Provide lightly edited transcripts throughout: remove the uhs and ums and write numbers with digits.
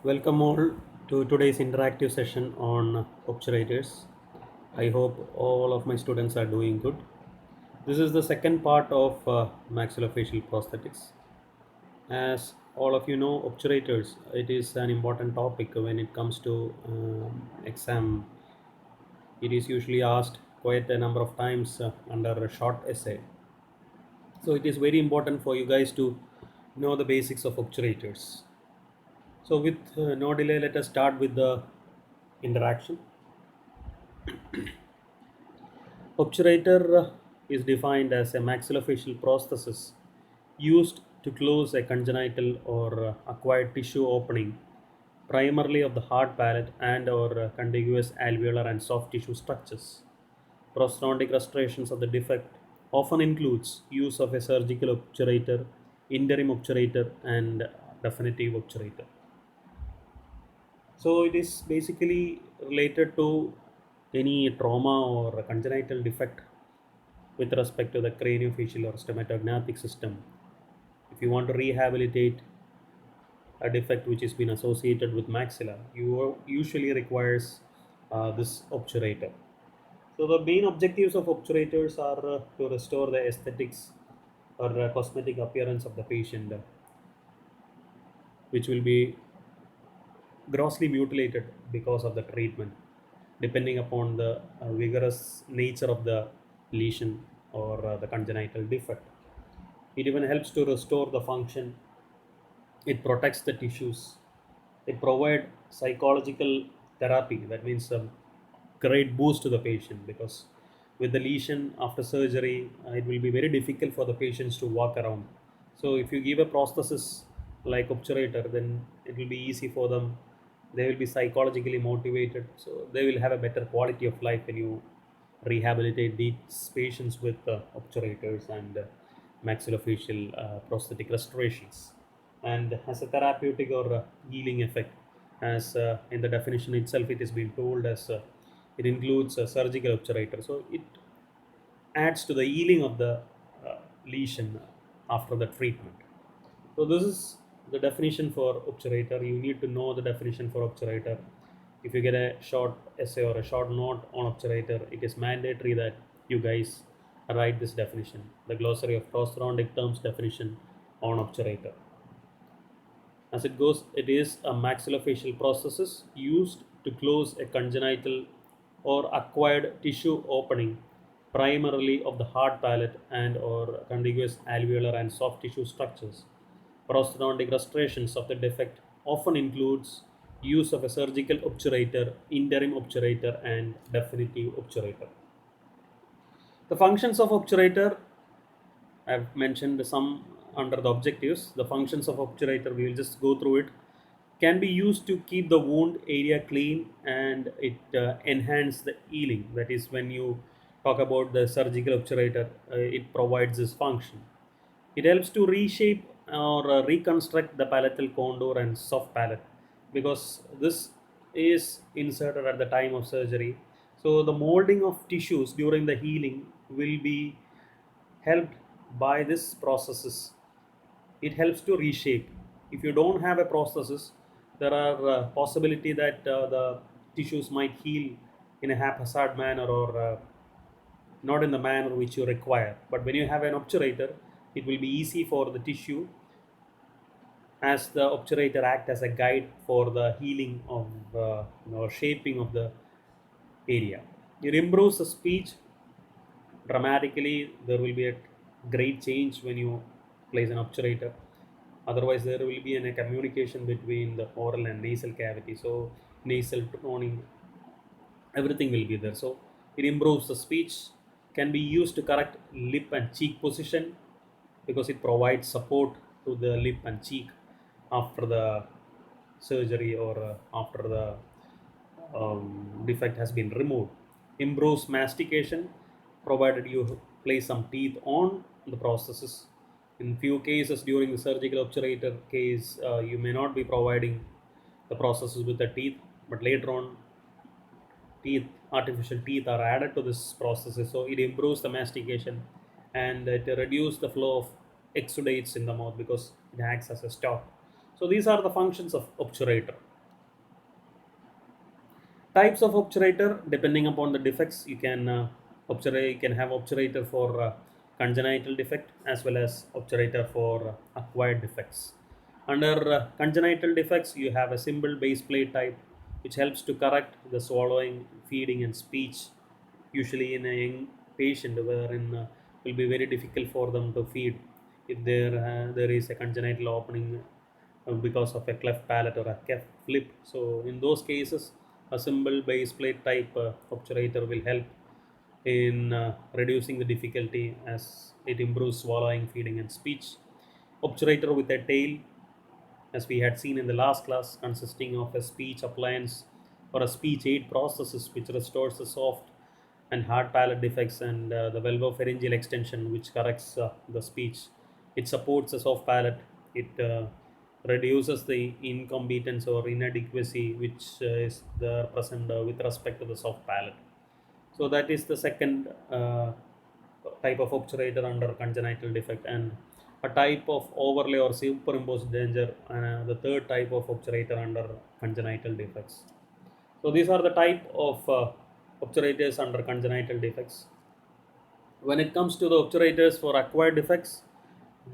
Welcome all to today's interactive session on obturators. I hope all of my students are doing good. This is the second part of maxillofacial prosthetics. As all of you know, obturators, it is an important topic when it comes to exam. It is usually asked quite a number of times under a short essay. So it is very important for you guys to know the basics of obturators. So with no delay, let us start with the interaction. Obturator is defined as a maxillofacial prosthesis used to close a congenital or acquired tissue opening, primarily of the hard palate and or contiguous alveolar and soft tissue structures. Prosthodontic restorations of the defect often includes use of a surgical obturator, interim obturator, and definitive obturator. So it is basically related to any trauma or a congenital defect with respect to the craniofacial or stomatognathic system. If you want to rehabilitate a defect which has been associated with maxilla, you usually requires this obturator. So the main objectives of obturators are to restore the aesthetics or cosmetic appearance of the patient, which will be grossly mutilated because of the treatment, depending upon the vigorous nature of the lesion or the congenital defect. It even helps to restore the function. It protects the tissues. It provides psychological therapy. That means a great boost to the patient, because with the lesion after surgery, it will be very difficult for the patients to walk around. So if you give a prosthesis like obturator, then it will be easy for them. They will be psychologically motivated. So they will have a better quality of life when you rehabilitate these patients with obturators and maxillofacial prosthetic restorations. And has a therapeutic or healing effect, as in the definition itself it is being told as it includes a surgical obturator. So it adds to the healing of the lesion after the treatment. So this is the definition for obturator. You need to know the definition for obturator. If you get a short essay or a short note on obturator, it is mandatory that you guys write this definition, the glossary of prosthodontic terms definition on obturator. As it goes, it is a maxillofacial prosthesis used to close a congenital or acquired tissue opening, primarily of the hard palate and or contiguous alveolar and soft tissue structures. Prosthodontic restorations of the defect often includes use of a surgical obturator, interim obturator, and definitive obturator. The functions of obturator, I've mentioned some under the objectives. The functions of obturator, we will just go through it. Can be used to keep the wound area clean, and it enhance the healing. That is, when you talk about the surgical obturator, it provides this function. It helps to reshape or reconstruct the palatal contour and soft palate, because this is inserted at the time of surgery. So the molding of tissues during the healing will be helped by this processes. It helps to reshape. If you don't have a prosthesis, there are possibility that the tissues might heal in a haphazard manner or not in the manner which you require. But when you have an obturator, it will be easy for the tissue, as the obturator act as a guide for the healing of shaping of the area. It improves the speech dramatically. There will be a great change when you place an obturator. Otherwise, there will be a communication between the oral and nasal cavity. So nasal toning, everything will be there. So it improves the speech. Can be used to correct lip and cheek position, because it provides support to the lip and cheek after the surgery or after the defect has been removed. Improves mastication, provided you place some teeth on the prosthesis. In few cases during the surgical obturator case, you may not be providing the prosthesis with the teeth, but later on teeth, artificial teeth are added to this prosthesis. So it improves the mastication, and it reduces the flow of exudates in the mouth because it acts as a stop. So these are the functions of obturator. Types of obturator, depending upon the defects, you can have obturator for congenital defect as well as obturator for acquired defects. Under congenital defects, you have a simple base plate type, which helps to correct the swallowing, feeding, and speech, usually in a young patient wherein will be very difficult for them to feed if there is a congenital opening because of a cleft palate or a cleft lip. So in those cases, a simple base plate type obturator will help in reducing the difficulty as it improves swallowing, feeding, and speech. Obturator with a tail, as we had seen in the last class, consisting of a speech appliance or a speech aid processes which restores the soft and hard palate defects, and the vulvopharyngeal extension which corrects the speech. It supports the soft palate. It reduces the incompetence or inadequacy which is there present with respect to the soft palate. So that is the second type of obturator under congenital defect, and a type of overlay or superimposed danger, the third type of obturator under congenital defects. So these are the type of obturators under congenital defects. When it comes to the obturators for acquired defects,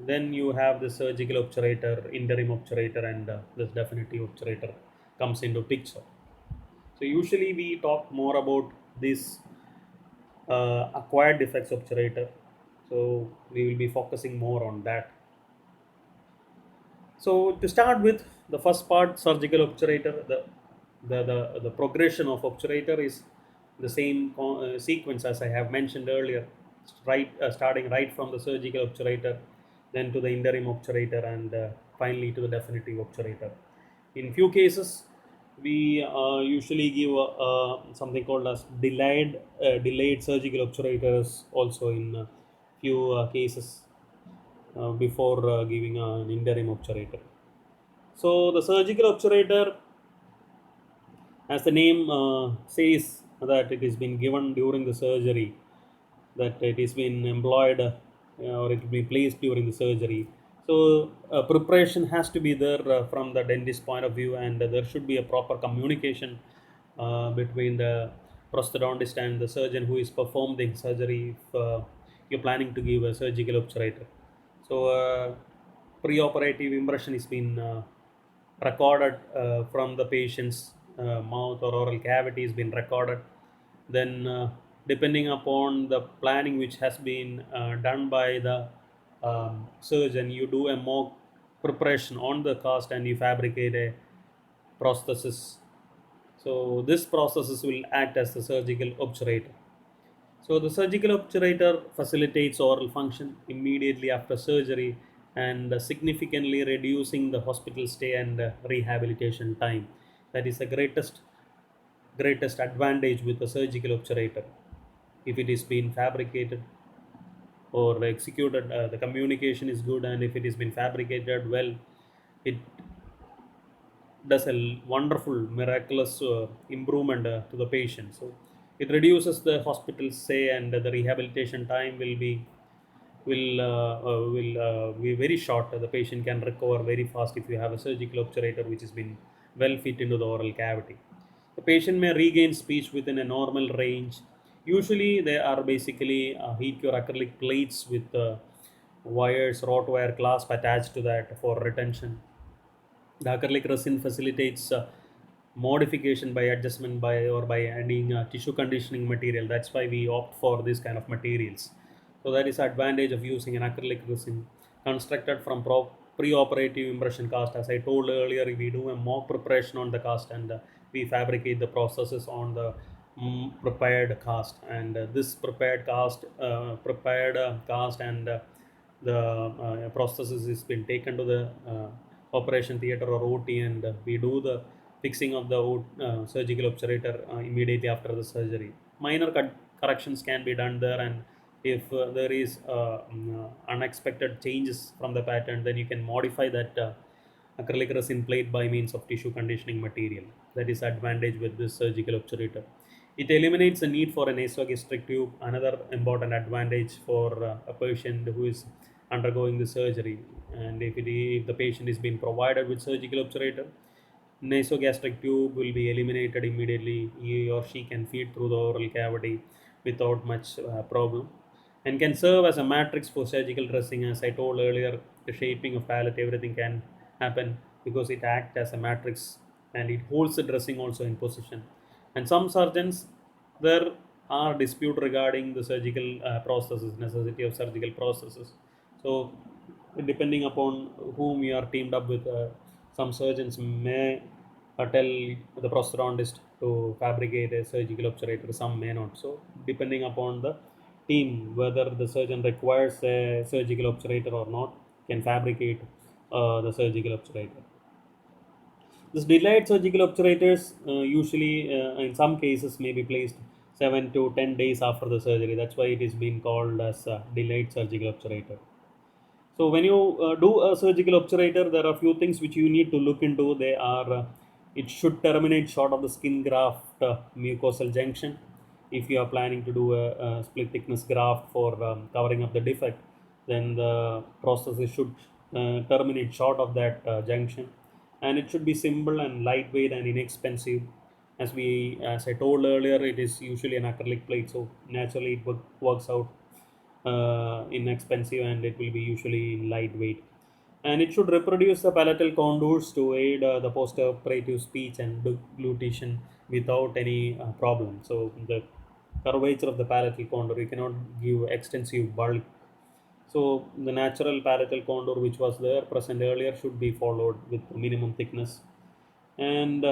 then you have the surgical obturator, interim obturator, and this definitive obturator comes into picture. So usually we talk more about this acquired defects obturator. So we will be focusing more on that. So to start with the first part, surgical obturator, the progression of obturator is the same sequence as I have mentioned earlier, starting right from the surgical obturator, then to the interim obturator, and finally to the definitive obturator. In few cases, we usually give something called as delayed surgical obturators also in few cases before giving an interim obturator. So the surgical obturator, as the name says, that it is been given during the surgery, that it is been employed or it will be placed during the surgery. So preparation has to be there from the dentist point of view, and there should be a proper communication between the prosthodontist and the surgeon who is performing surgery if you're planning to give a surgical obturator. So preoperative impression is been recorded from the patient's mouth or oral cavity has been recorded. Then depending upon the planning which has been done by the surgeon, you do a mock preparation on the cast and you fabricate a prosthesis. So this processes will act as the surgical obturator. So the surgical obturator facilitates oral function immediately after surgery and significantly reducing the hospital stay and rehabilitation time. That is the greatest advantage with the surgical obturator. If it is being fabricated or executed, the communication is good, and if it has been fabricated well, it does a wonderful, miraculous improvement to the patient. So it reduces the hospital stay, and the rehabilitation time will be very short. The patient can recover very fast if you have a surgical obturator which has been well fit into the oral cavity. The patient may regain speech within a normal range. Usually, they are basically heat cure acrylic plates with wires, wrought wire clasp attached to that for retention. The acrylic resin facilitates modification by adjustment by or by adding tissue conditioning material. That's why we opt for this kind of materials. So that is advantage of using an acrylic resin constructed from pre-operative impression cast. As I told earlier, we do a mock preparation on the cast, and we fabricate the processes on the prepared cast. And this prepared cast and the processes has been taken to the operation theater or OT, and we do the fixing of the surgical obturator immediately after the surgery. Minor corrections can be done there, and if there is unexpected changes from the pattern, then you can modify that acrylic resin plate by means of tissue conditioning material. That is advantage with this surgical obturator. It eliminates the need for an nasogastric tube, another important advantage for a patient who is undergoing the surgery. And if the patient is being provided with surgical obturator, nasogastric tube will be eliminated immediately. He or she can feed through the oral cavity without much problem, and can serve as a matrix for surgical dressing. As I told earlier, the shaping of palate, everything can happen because it acts as a matrix, and it holds the dressing also in position. And some surgeons, there are dispute regarding the surgical processes, necessity of surgical processes. So depending upon whom you are teamed up with, some surgeons may tell the prosthodontist to fabricate a surgical obturator, some may not. So depending upon the team, whether the surgeon requires a surgical obturator or not, can fabricate the surgical obturator. This delayed surgical obturators usually, in some cases, may be placed 7 to 10 days after the surgery. That's why it is being called as a delayed surgical obturator. So when you do a surgical obturator, there are a few things which you need to look into. They are, it should terminate short of the skin graft mucosal junction. If you are planning to do a split thickness graft for covering up the defect, then the prosthesis should terminate short of that junction, and it should be simple and lightweight and inexpensive. As I told earlier, it is usually an acrylic plate, so naturally it works out inexpensive, and it will be usually lightweight. And it should reproduce the palatal contours to aid the post-operative speech and deglutition without any problem. So the curvature of the palatal contour, you cannot give extensive bulk. So the natural palatal contour which was there present earlier should be followed with minimum thickness. And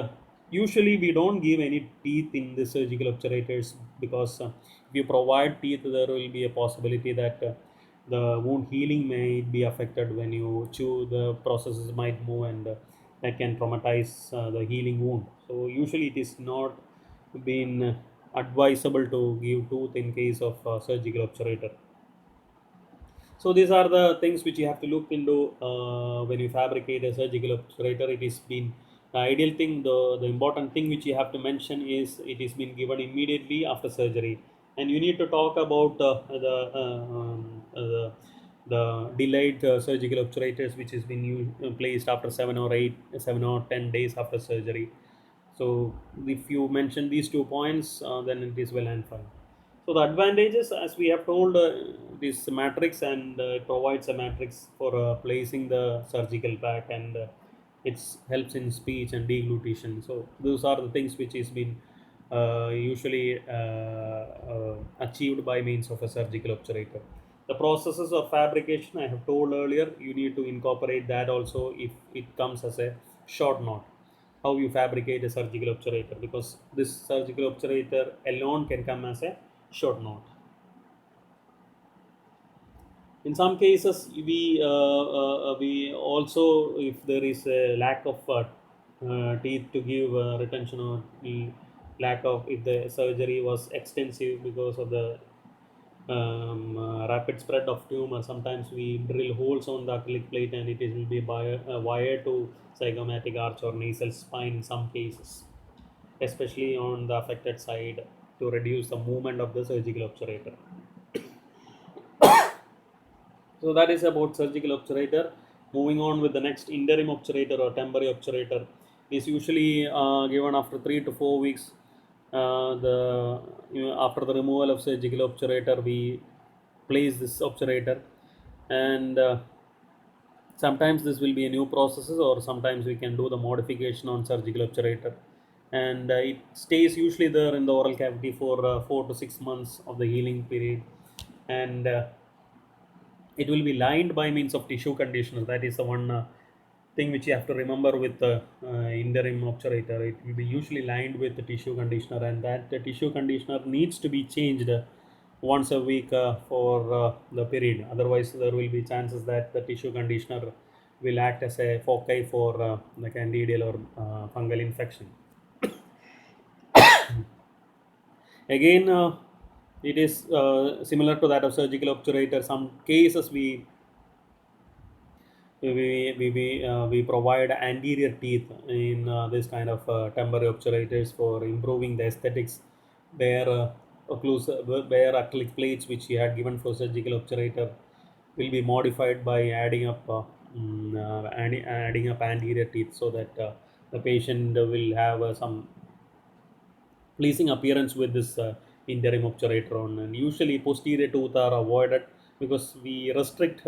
usually we don't give any teeth in the surgical obturators, because if you provide teeth, there will be a possibility that the wound healing may be affected. When you chew, the processes might move, and that can traumatize the healing wound. So usually it is not been advisable to give tooth in case of surgical obturator. So these are the things which you have to look into when you fabricate a surgical obturator. It is been the ideal thing. The important thing which you have to mention is it is been given immediately after surgery, and you need to talk about the delayed surgical obturators which has been placed after 7 or 10 days after surgery. So if you mention these 2 points, then it is well and fine. So the advantages, as we have told, this matrix, and it provides a matrix for placing the surgical pack, and it helps in speech and deglutition. So those are the things which is been usually achieved by means of a surgical obturator. The processes of fabrication I have told earlier, you need to incorporate that also if it comes as a short knot. How you fabricate a surgical obturator, because this surgical obturator alone can come as a short knot. In some cases, we also, if there is a lack of teeth to give retention, or the lack of, if the surgery was extensive because of the rapid spread of tumor, sometimes we drill holes on the acrylic plate, and it will be wired to zygomatic arch or nasal spine in some cases, especially on the affected side, to reduce the movement of the surgical obturator. So that is about surgical obturator. Moving on with the next, interim obturator or temporary obturator is usually given after 3 to 4 weeks. After the removal of surgical obturator, we place this obturator, and sometimes this will be a new processes, or sometimes we can do the modification on surgical obturator, and it stays usually there in the oral cavity for 4 to 6 months of the healing period, and it will be lined by means of tissue conditioner. That is the one thing which you have to remember with the interim obturator. It will be usually lined with the tissue conditioner, and that the tissue conditioner needs to be changed once a week for the period. Otherwise, there will be chances that the tissue conditioner will act as a foci for the candidal or fungal infection. Again, it is similar to that of surgical obturator. Some cases we provide anterior teeth in this kind of temporary obturators for improving the aesthetics. Where where acrylic plates which you had given for surgical obturator will be modified by adding up adding up anterior teeth, so that the patient will have some pleasing appearance with this interim obturator on. And usually posterior tooth are avoided because we restrict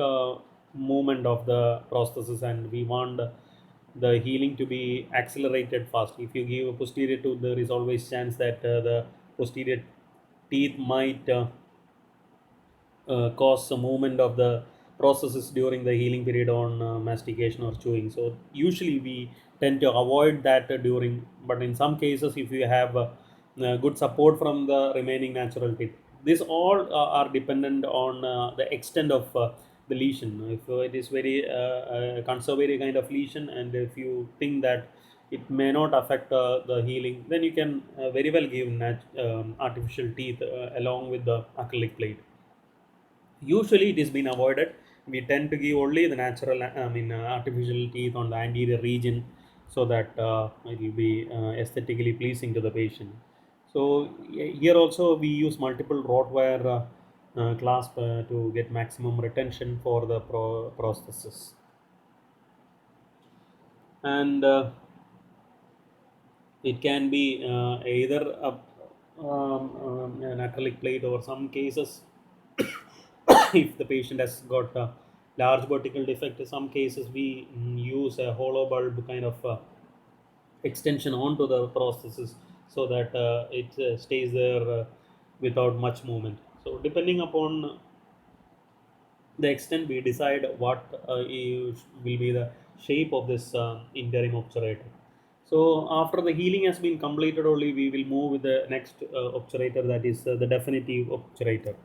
movement of the prosthesis, and we want the healing to be accelerated fast. If you give a posterior tooth, there is always chance that the posterior teeth might cause a movement of the processes during the healing period on mastication or chewing. So usually we tend to avoid that during, but in some cases, if you have good support from the remaining natural teeth, this all are dependent on the extent of the lesion. If it is very conservative kind of lesion, and if you think that it may not affect the healing, then you can very well give artificial teeth along with the acrylic plate. Usually, it is been avoided. We tend to give only the natural, artificial teeth on the anterior region, so that it will be aesthetically pleasing to the patient. So here also we use multiple rod wire clasp to get maximum retention for the prosthesis. And it can be either an acrylic plate, or some cases if the patient has got a large vertical defect, in some cases we use a hollow bulb kind of extension onto the prosthesis, so that it stays there without much movement. So depending upon the extent, we decide what will be the shape of this interim obturator. So after the healing has been completed, only we will move with the next obturator, that is the definitive obturator.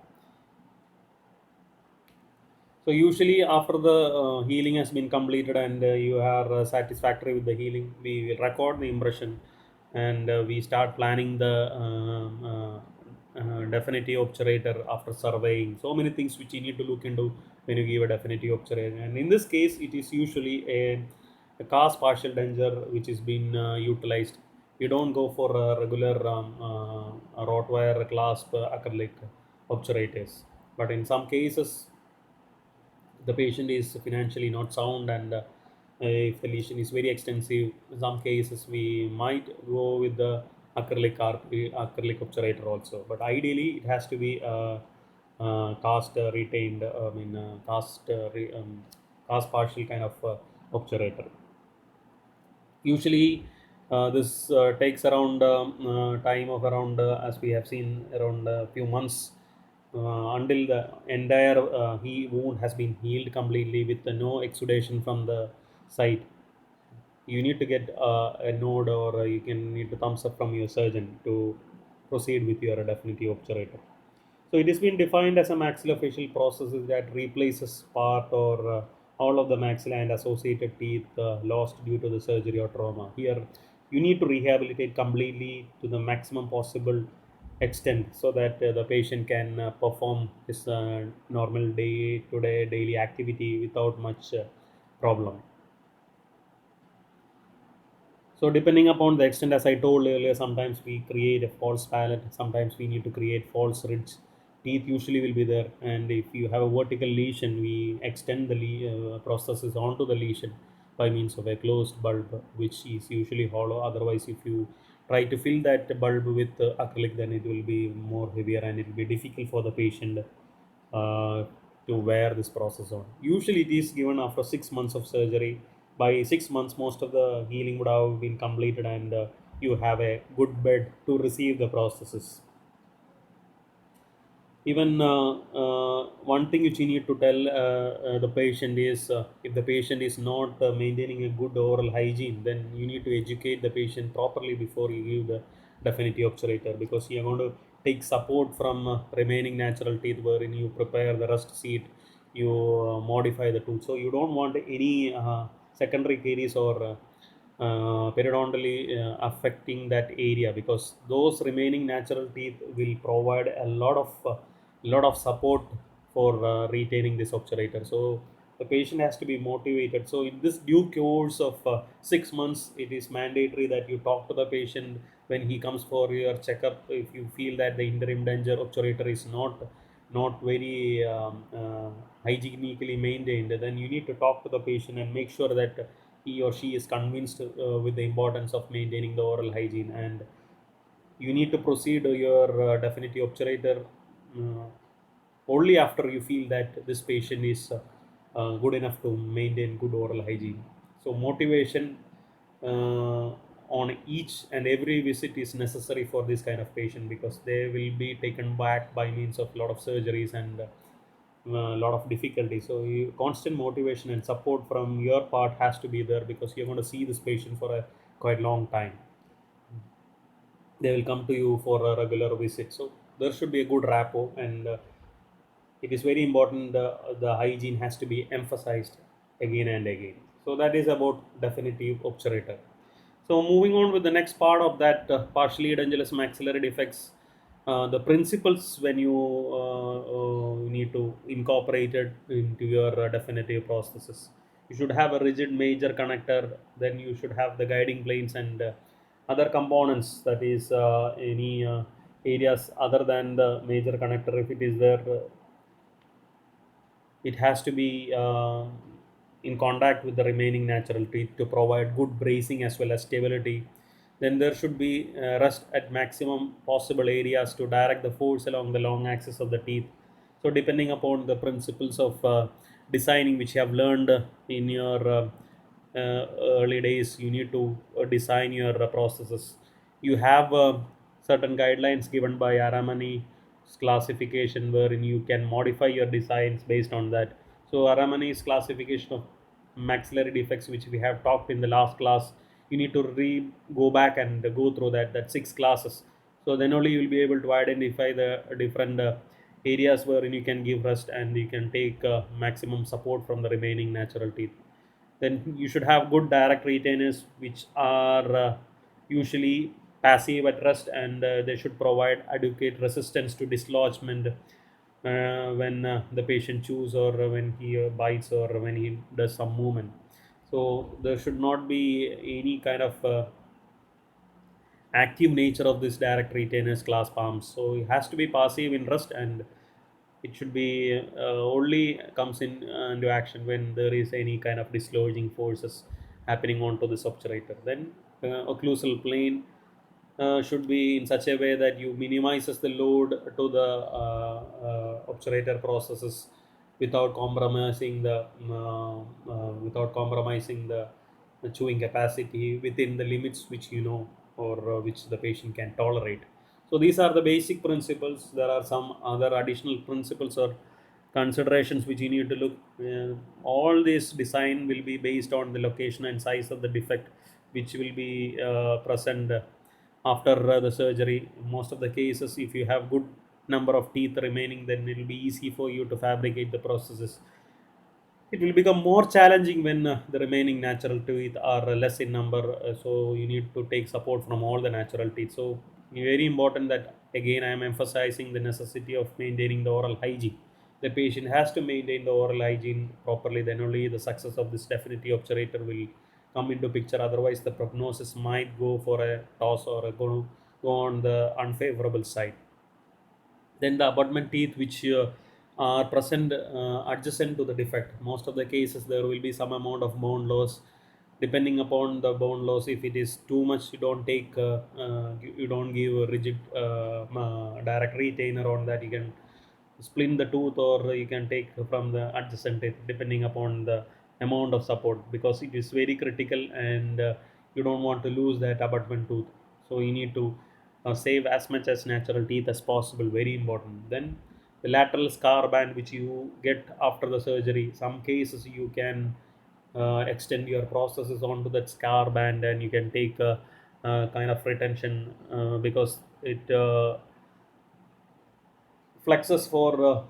So usually after the healing has been completed, and you are satisfactory with the healing, we will record the impression, and we start planning the definitive obturator after surveying. So many things which you need to look into when you give a definitive obturator. And in this case, it is usually a cast partial denture which is being utilized. You don't go for a regular rod wire clasp acrylic obturators. But in some cases, the patient is financially not sound, and if the lesion is very extensive, in some cases we might go with the acrylic obturator also. But ideally it has to be cast retained, cast partial kind of obturator. Usually this takes around time of around, as we have seen, around a few months until the entire wound has been healed completely with no exudation from the site. You need to get a node, or you can need to thumbs up from your surgeon to proceed with your definitive obturator. So it has been defined as a maxillofacial process that replaces part or all of the maxilla and associated teeth lost due to the surgery or trauma. Here, you need to rehabilitate completely to the maximum possible extent, so that the patient can perform his normal day-to-day daily activity without much problem. So depending upon the extent, as I told earlier, sometimes we create a false palate, sometimes we need to create false ridge. Teeth usually will be there, and if you have a vertical lesion, we extend the processes onto the lesion by means of a closed bulb, which is usually hollow. Otherwise, if you try to fill that bulb with acrylic, then it will be more heavier, and it will be difficult for the patient uh, to wear this process on. Usually, it is given after 6 months of surgery. By 6 months, most of the healing would have been completed, and you have a good bed to receive the processes. Even one thing which you need to tell the patient is, if the patient is not maintaining a good oral hygiene, then you need to educate the patient properly before you give the definitive obturator, because you are going to take support from remaining natural teeth, wherein you prepare the rest seat, you modify the tooth. So you don't want any secondary caries or periodontally affecting that area, because those remaining natural teeth will provide a lot of support for retaining this obturator. So the patient has to be motivated. So in this due course of 6 months, it is mandatory that you talk to the patient when he comes for your checkup. If you feel that the interim denture obturator is not very hygienically maintained, then you need to talk to the patient and make sure that he or she is convinced with the importance of maintaining the oral hygiene, and you need to proceed your definitive obturator only after you feel that this patient is good enough to maintain good oral hygiene. So motivation on each and every visit is necessary for this kind of patient, because they will be taken back by means of a lot of surgeries and a lot of difficulty. So constant motivation and support from your part has to be there, because you're going to see this patient for a quite long time. They will come to you for a regular visit, so there should be a good rapport, and it is very important the hygiene has to be emphasized again and again. So that is about definitive obturator. So moving on with the next part of that, partially edentulous maxillary defects, the principles when you need to incorporate it into your definitive processes. You should have a rigid major connector, then you should have the guiding planes and other components, that is any areas other than the major connector. If it is there, it has to be in contact with the remaining natural teeth to provide good bracing as well as stability. Then there should be rest at maximum possible areas to direct the force along the long axis of the teeth. So depending upon the principles of designing which you have learned in your early days, you need to design your processes. You have certain guidelines given by Aramani classification, wherein you can modify your designs based on that. So Aramani's classification of maxillary defects, which we have talked in the last class, you need to go back and go through that 6 classes. So then only you will be able to identify the different areas wherein you can give rest and you can take maximum support from the remaining natural teeth. Then you should have good direct retainers, which are usually passive at rest, and they should provide adequate resistance to dislodgement when the patient chews, or when he bites, or when he does some movement. So there should not be any kind of active nature of this direct retainers class palms. So it has to be passive in rest, and it should be only comes into action when there is any kind of dislodging forces happening onto this obturator. Then occlusal plane should be in such a way that you minimizes the load to the obturator processes without compromising the chewing capacity within the limits which you know, or which the patient can tolerate. So these are the basic principles. There are some other additional principles or considerations which you need to look. All this design will be based on the location and size of the defect which will be present after the surgery. Most of the cases, if you have good number of teeth remaining, then it will be easy for you to fabricate the processes. It will become more challenging when the remaining natural teeth are less in number, so you need to take support from all the natural teeth. So very important that again I am emphasizing the necessity of maintaining the oral hygiene. The patient has to maintain the oral hygiene properly, then only the success of this definitive obturator will come into picture. Otherwise the prognosis might go for a toss, or go on the unfavorable side. Then the abutment teeth which are present adjacent to the defect. Most of the cases there will be some amount of bone loss. Depending upon the bone loss, if it is too much, you don't give a rigid direct retainer on that. You can splint the tooth, or you can take from the adjacent teeth depending upon the amount of support, because it is very critical, and you don't want to lose that abutment tooth. So you need to save as much as natural teeth as possible, very important. Then the lateral scar band which you get after the surgery, some cases you can extend your processes onto that scar band, and you can take a kind of retention because it flexes for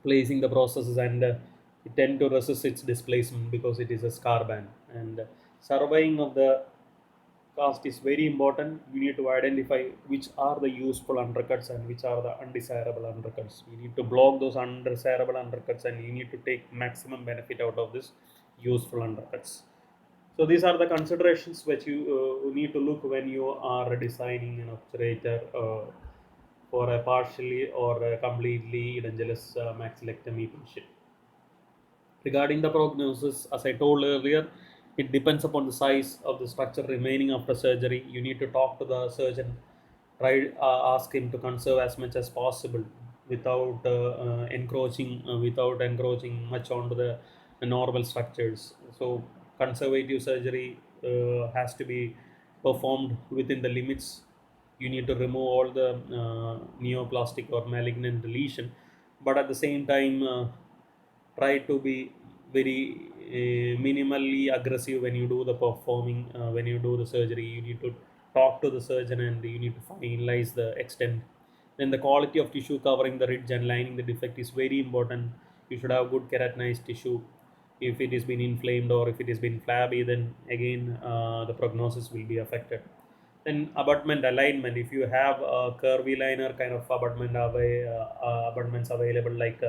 placing the processes, and it tend to resist its displacement because it is a scar band. And surveying of the cast is very important. You need to identify which are the useful undercuts and which are the undesirable undercuts. You need to block those undesirable undercuts, and you need to take maximum benefit out of this useful undercuts. So these are the considerations which you need to look when you are designing an obturator for a partially or a completely edentulous maxillectomy patient. Regarding the prognosis, as I told earlier, It depends upon the size of the structure remaining after surgery. You need to talk to the surgeon, try ask him to conserve as much as possible without encroaching much onto the normal structures. So conservative surgery has to be performed within the limits. You need to remove all the neoplastic or malignant lesion, but at the same time try to be very minimally aggressive when you do the performing when you do the surgery. You need to talk to the surgeon and you need to finalize the extent. Then the quality of tissue covering the ridge and lining the defect is very important. You should have good keratinized tissue. If it has been inflamed or if it has been flabby, then again the prognosis will be affected. Then abutment alignment. If you have a curvy liner kind of abutments available, like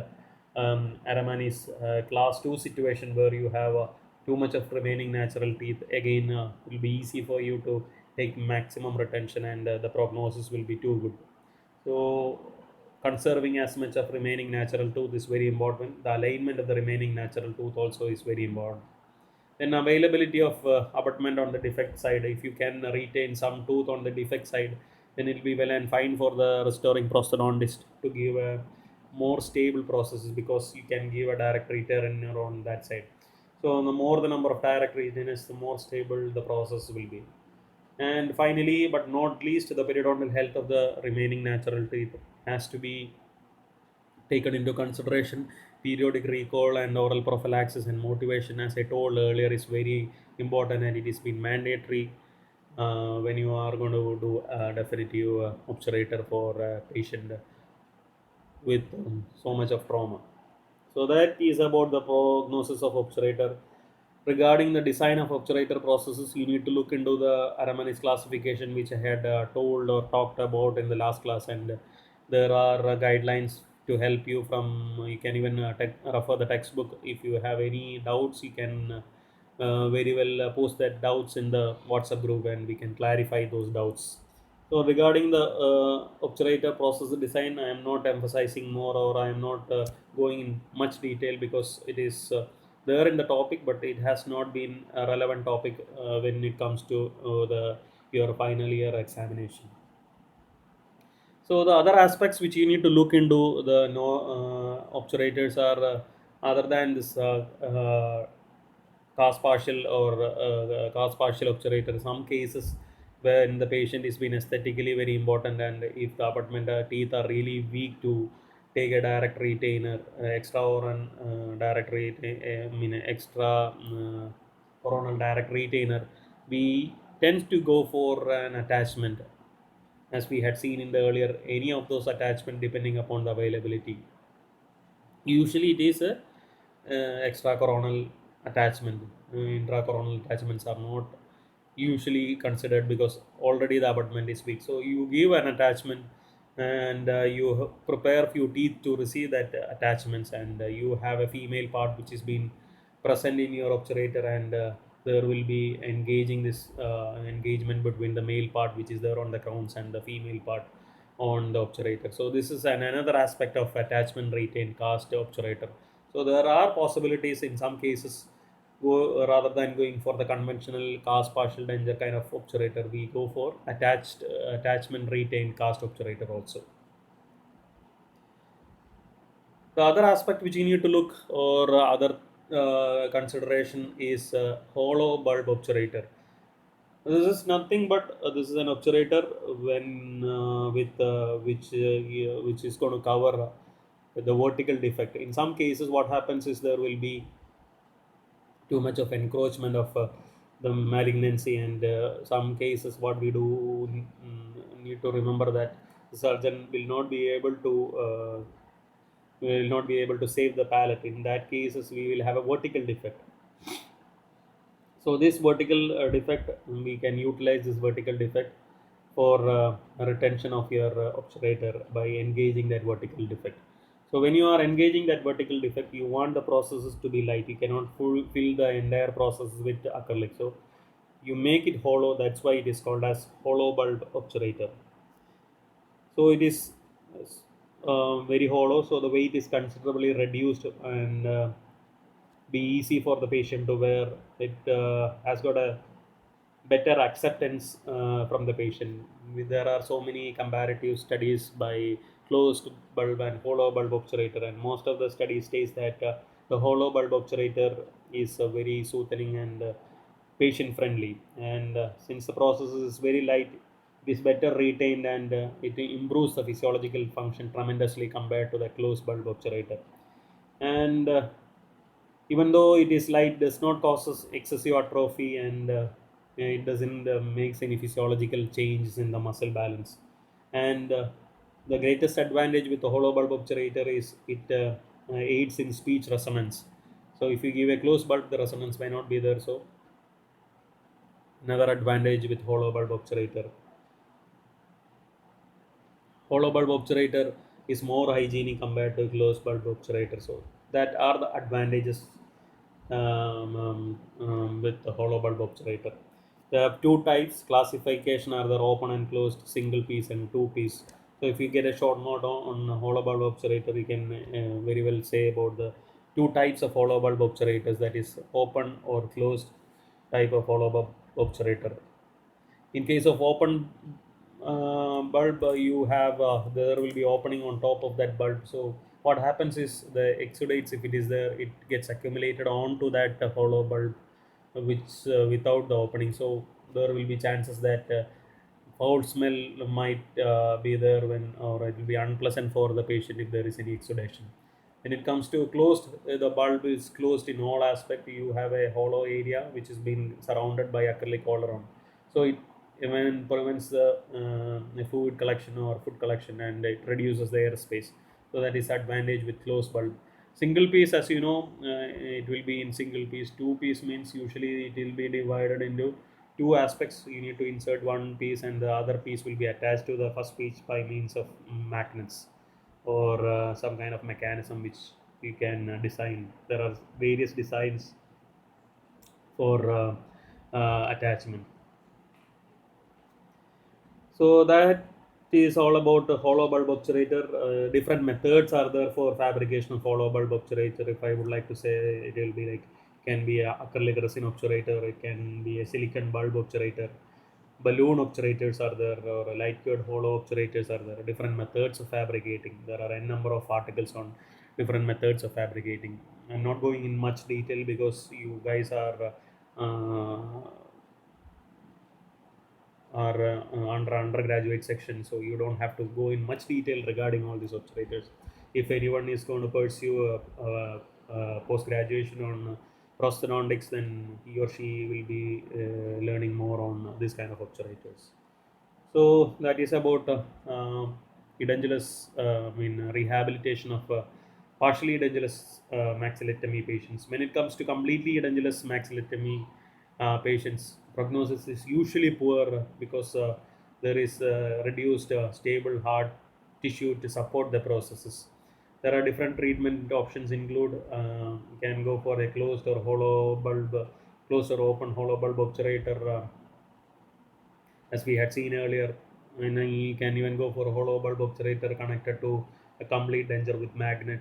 Aramani's class 2 situation where you have too much of remaining natural teeth, again it will be easy for you to take maximum retention and the prognosis will be too good. So conserving as much of remaining natural tooth is very important. The alignment of the remaining natural tooth also is very important. Then availability of abutment on the defect side. If you can retain some tooth on the defect side, then it will be well and fine for the restoring prosthodontist to give a more stable processes, because you can give a direct retainer on that side. So the more the number of direct retainers, the more stable the process will be. And finally, but not least, the periodontal health of the remaining natural teeth has to be taken into consideration. Periodic recall and oral prophylaxis and motivation, as I told earlier, is very important, and it has been mandatory when you are going to do a definitive obturator for a patient with so much of trauma. So that is about the prognosis of obturator. Regarding the design of obturator processes, you need to look into the Aramanis classification, which I had told or talked about in the last class, and there are guidelines to help you from. You can even refer the textbook. If you have any doubts, you can very well post that doubts in the WhatsApp group, and we can clarify those doubts. So regarding the obturator process design, I am not emphasizing more, or I am not going in much detail, because it is there in the topic, but it has not been a relevant topic when it comes to the your final year examination. So the other aspects which you need to look into the no obturators are other than this cast partial or cast partial obturator. Some cases when the patient is been aesthetically very important, and if the abutment teeth are really weak to take a direct retainer, extra oral direct retain, I mean extra coronal direct retainer, we tend to go for an attachment, as we had seen in the earlier, any of those attachment depending upon the availability. Usually it is a extra coronal attachment. Intracoronal attachments are not usually considered, because already the abutment is weak. So you give an attachment, and you prepare few teeth to receive that attachments, and you have a female part which is being present in your obturator, and there will be engaging this engagement between the male part which is there on the crowns and the female part on the obturator. So this is another aspect of attachment retained cast obturator. So there are possibilities in some cases, go rather than going for the conventional cast partial denture kind of obturator, we go for attachment retained cast obturator also. The other aspect which you need to look, or other consideration, is hollow bulb obturator. This is nothing but this is an obturator when with which is going to cover the vertical defect. In some cases, what happens is there will be too much of encroachment of the malignancy, and some cases what we do, need to remember that the surgeon will not be able to save the palate. In that cases, we will have a vertical defect. So this vertical defect, we can utilize this vertical defect for retention of your obturator by engaging that vertical defect. So when you are engaging that vertical defect, you want the processes to be light. You cannot fill the entire process with acrylic. So you make it hollow. That's why it is called as hollow bulb obturator. So it is very hollow. So the weight is considerably reduced, and be easy for the patient to wear. It has got a better acceptance from the patient. There are so many comparative studies by closed bulb and hollow bulb obturator, and most of the studies states that the hollow bulb obturator is very soothing and patient friendly. And since the process is very light, it is better retained, and it improves the physiological function tremendously compared to the closed bulb obturator. And even though it is light, does not causes excessive atrophy, and it doesn't makes any physiological changes in the muscle balance. And the greatest advantage with the hollow bulb obturator is it aids in speech resonance. So if you give a closed bulb, the resonance may not be there. So another advantage with hollow bulb obturator. Hollow bulb obturator is more hygienic compared to closed bulb obturator. So that are the advantages with the hollow bulb obturator. There are two types. Classification are the open and closed, single piece and two piece. So if you get a short note on hollow bulb obturator, you can very well say about the two types of hollow bulb obturators, that is open or closed type of hollow bulb obturator. In case of open bulb, you have there will be opening on top of that bulb. So what happens is the exudates, if it is there, it gets accumulated onto that hollow bulb, which without the opening. So there will be chances that foul smell might be there, when, or it will be unpleasant for the patient if there is any exudation. When it comes to closed, the bulb is closed in all aspect. You have a hollow area which is being surrounded by acrylic aileron. So it even prevents the food collection or food collection, and it reduces the airspace. So that is advantage with closed bulb. Single piece, as you know, it will be in single piece. Two piece means usually it will be divided into two aspects. You need to insert one piece, and the other piece will be attached to the first piece by means of magnets, or some kind of mechanism which you can design. There are various designs for attachment. So that is all about the hollow bulb obturator. Different methods are there for fabrication of hollow bulb obturator. If I would like to say, it will be like, can be a acrylic resin obturator, it can be a silicon bulb obturator, balloon obturators are there, or light cured hollow obturators are there. Different methods of fabricating. There are a number of articles on different methods of fabricating. I'm not going in much detail because you guys are under undergraduate section, so you don't have to go in much detail regarding all these obturators. If anyone is going to pursue post graduation on prosthodontics, then he or she will be learning more on this kind of obturators. So that is about edentulous, rehabilitation of partially edentulous maxillectomy patients. When it comes to completely edentulous maxillectomy patients, prognosis is usually poor because there is reduced stable hard tissue to support the processes. There are different treatment options include, you can go for a closed or hollow bulb, closed or open hollow bulb obturator, as we had seen earlier. And you can even go for a hollow bulb obturator connected to a complete denture with magnet.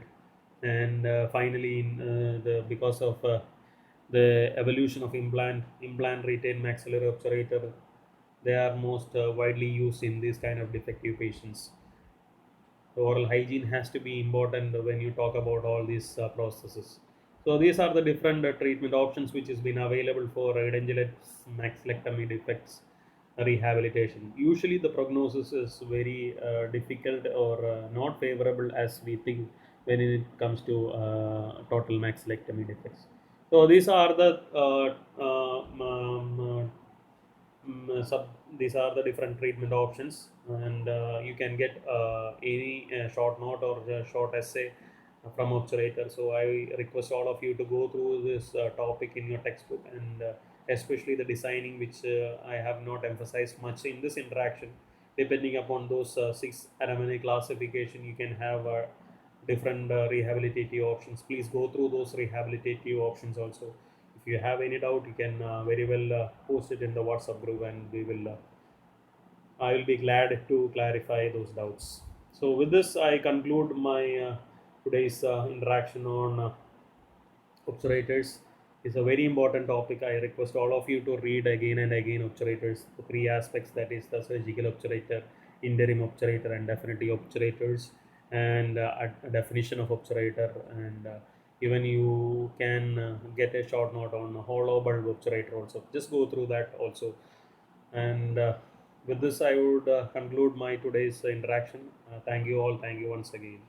And finally, because of the evolution of implant retained maxillary obturator, they are most widely used in these kind of defective patients. The oral hygiene has to be important when you talk about all these processes. So these are the different treatment options which has been available for edentulous maxillectomy defects rehabilitation. Usually the prognosis is very difficult, or not favorable as we think when it comes to total maxillectomy defects. So these are the these are the different treatment options, and you can get any short note or short essay from obturator. So I request all of you to go through this topic in your textbook, and especially the designing, which I have not emphasized much in this interaction. Depending upon those six RMNA classification, you can have different rehabilitative options. Please go through those rehabilitative options also. If you have any doubt, you can very well post it in the WhatsApp group, and I will be glad to clarify those doubts. So with this, I conclude my today's interaction on Obturators is a very important topic. I request all of you to read again and again obturators, the three aspects, that is the surgical obturator, interim obturator, and definitely obturators, and a definition of obturator, and even you can get a short note on hollow bulb obturator also. Just go through that also. And with this, I would conclude my today's interaction. Thank you all. Thank you once again.